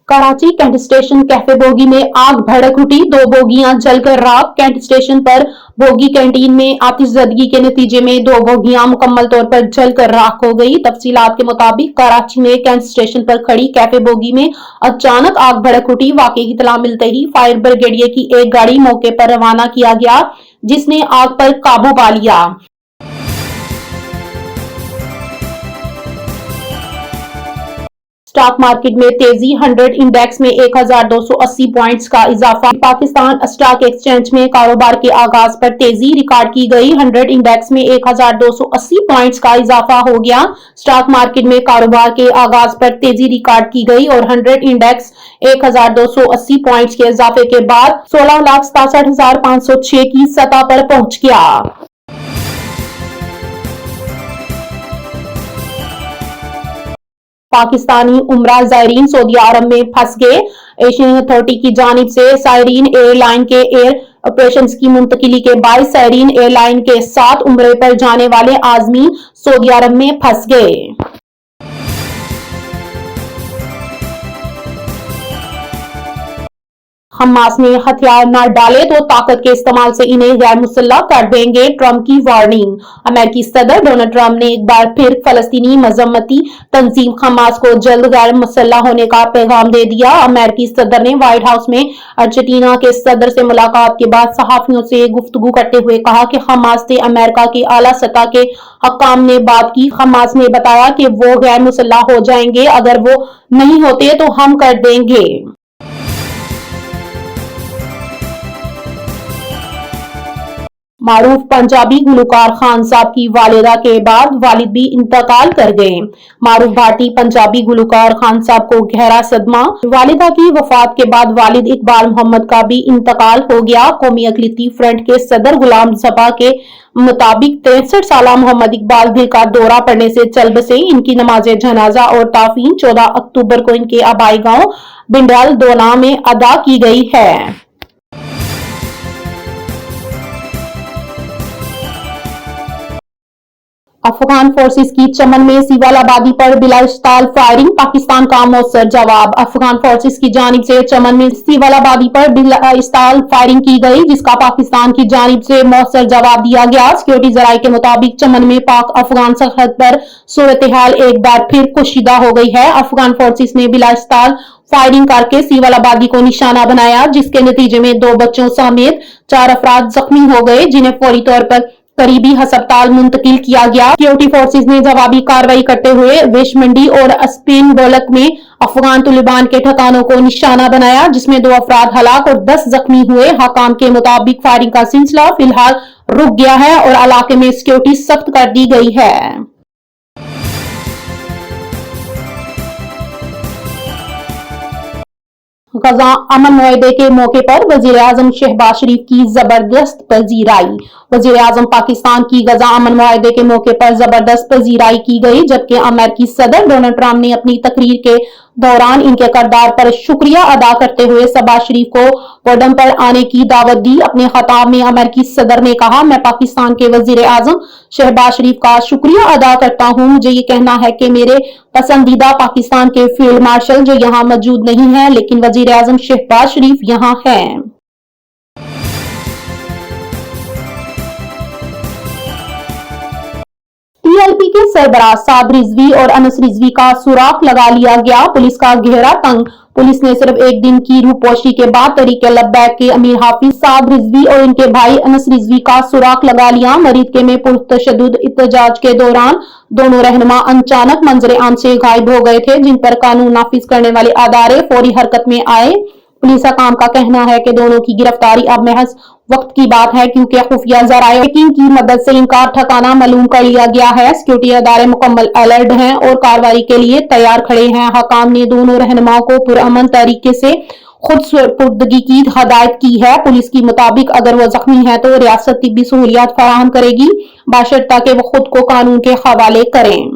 Karachi cantt station cafe bogie में आग भड़क उठी, 2 बोगियां जलकर राख। कैंट स्टेशन पर बोगी कैंटीन में आतिशजदगी के नतीजे में 2 बोगियां मुकम्मल तौर पर जलकर राख हो गई। तफसीलात के मुताबिक कराची में कैंट स्टेशन पर खड़ी कैफे बोगी में अचानक आग भड़क उठी। वाकये की इत्तला मिलते ही फायर ब्रिगेडियर की एक गाड़ी मौके पर रवाना किया गया, जिसने आग पर काबू पा लिया। स्टॉक मार्केट में तेजी, 100 इंडेक्स में 1280 पॉइंट्स का इजाफा। पाकिस्तान स्टॉक एक्सचेंज में कारोबार के आगाज पर तेजी रिकॉर्ड की गई। 100 इंडेक्स में 1280 पॉइंट्स का इजाफा हो गया। स्टॉक मार्केट में कारोबार के आगाज पर तेजी रिकॉर्ड की गई और 100 इंडेक्स 1280 पॉइंट्स के इजाफे के बाद 16,67,506 की सतह पर पहुंच गया। पाकिस्तानी उम्रा ज़ायरीन सऊदी अरब में फंस गए। एशियन अथॉरिटी की जानिब से सायरीन एयरलाइन के एयर ऑपरेशंस की मुंतकिली के बाद सायरीन एयरलाइन के साथ उम्रे पर जाने वाले आज़मीन सऊदी अरब में फंस गए। हमास ने हथियार न डाले तो ताकत के इस्तेमाल से इन्हें गैर मुसल्लह कर देंगे, ट्रंप की वार्निंग। अमेरिकी सदर डोनाल्ड ट्रंप ने एक बार फिर फलस्तीनी मजम्मती तंजीम हमास को जल्द गैर मुसल्लह होने का पैगाम दे दिया। अमेरिकी सदर ने व्हाइट हाउस में अर्जेंटीना के सदर से मुलाकात के बाद सहाफियों से गुफ्तगू करते हुए कहा कि हमास से अमेरिका के आला सतह के हकाम ने बात की। हमास ने बताया कि वो गैर मुसल्लह हो जाएंगे, अगर वो नहीं होते तो हम कर देंगे। मारूफ पंजाबी गुलकार खान साहब की वालिदा के बाद वालिद भी इंतकाल कर गए। मारूफ भारतीय पंजाबी गुलकार खान साहब को गहरा सदमा। वालिदा की वफात के बाद वालिद इकबाल मोहम्मद का भी इंतकाल हो गया। कौमी अक़लियती फ्रंट के सदर गुलाम ज़बा के मुताबिक 63 साला मोहम्मद इकबाल दिल का दौरा पड़ने से चल बसे। इनकी नमाज जनाजा और ताफीन 14 अक्टूबर को इनके आबाई गांव बिंडाल दोना में अदा की गई है। अफगान फोर्सेस की चमन में सीवाल आबादी पर बिलाइस्ताल फायरिंग, पाकिस्तान का मौसर जवाब। अफगान फोर्सेस की जानिब से चमन में सीवाल आबादी पर बिलाइस्ताल फायरिंग की गई, जिसका पाकिस्तान की जानिब से मौसर जवाब दिया गया। सिक्योरिटी जराये के मुताबिक चमन में पाक अफगान सरहद पर सूरत हाल एक बार फिर कशीदा हो गई है। अफगान फोर्सेस ने बिलाइस्ताल फायरिंग करके सीवाल आबादी को निशाना बनाया, जिसके नतीजे में 2 बच्चों समेत 4 अफराद जख्मी हो गए, जिन्हें फौरी तौर पर करीबी अस्पताल मुंतकिल किया गया। सिक्योरिटी फोर्सेस ने जवाबी कार्रवाई करते हुए वेश मंडी और स्पिन बोलक में अफगान तालिबान के ठिकानों को निशाना बनाया, जिसमें 2 अफराद हलाक और 10 जख्मी हुए। हकाम के मुताबिक फायरिंग का सिलसिला फिलहाल रुक गया है और इलाके में सिक्योरिटी सख्त कर दी गई है। गजा अमन मुआहदे के मौके पर वजीर आजम शहबाज शरीफ की जबरदस्त पजीराई। वजीर आजम पाकिस्तान की गजा अमन मुआहदे के मौके पर जबरदस्त पजीराई की गई, जबकि अमेरिकी सदर डोनाल्ड ट्रंप ने अपनी तकरीर के दौरान इनके किरदार पर शुक्रिया अदा करते हुए शहबाज शरीफ को पोडियम पर आने की दावत दी। अपने खिताब में अमेरिकी सदर ने कहा, मैं पाकिस्तान के वजीर आजम शहबाज शरीफ का शुक्रिया अदा करता हूं। मुझे ये कहना है कि मेरे पसंदीदा पाकिस्तान के फील्ड मार्शल जो यहाँ मौजूद नहीं है, लेकिन वजीर आजम शहबाज शरीफ यहाँ हैं। टीएलपी के सरबराह साद रिजवी और अनस रिजवी का सुराग लगा लिया गया। पुलिस का घेरा तंग। पुलिस ने सिर्फ एक दिन की रूपोशी के बाद तरीके लब्बैक के अमीर हाफिज साद रिजवी और इनके भाई अनस रिजवी का सुराग लगा लिया। मरीदके में पुरतशद्दुद एहतजाज के दौरान दोनों रहनुमा अचानक मंजरे आम से गायब हो गए थे, जिन पर कानून नाफिज करने वाले अदारे फौरी हरकत में आए। पुलिस हकाम का कहना है कि दोनों की गिरफ्तारी अब महज वक्त की बात है, क्योंकि खुफिया जराये की मदद से इनका ठिकाना मालूम कर लिया गया है। सिक्योरिटी अदारे मुकम्मल अलर्ट हैं और कार्रवाई के लिए तैयार खड़े हैं। हकाम ने दोनों रहनुमाओं को पुरअमन तरीके से खुद सुपुर्दगी की हदायत की है। पुलिस के मुताबिक अगर वो जख्मी है तो रियासत तिब्बी सहूलियात फराहम करेगी, बाशर्ता कि वो खुद को कानून के हवाले करें।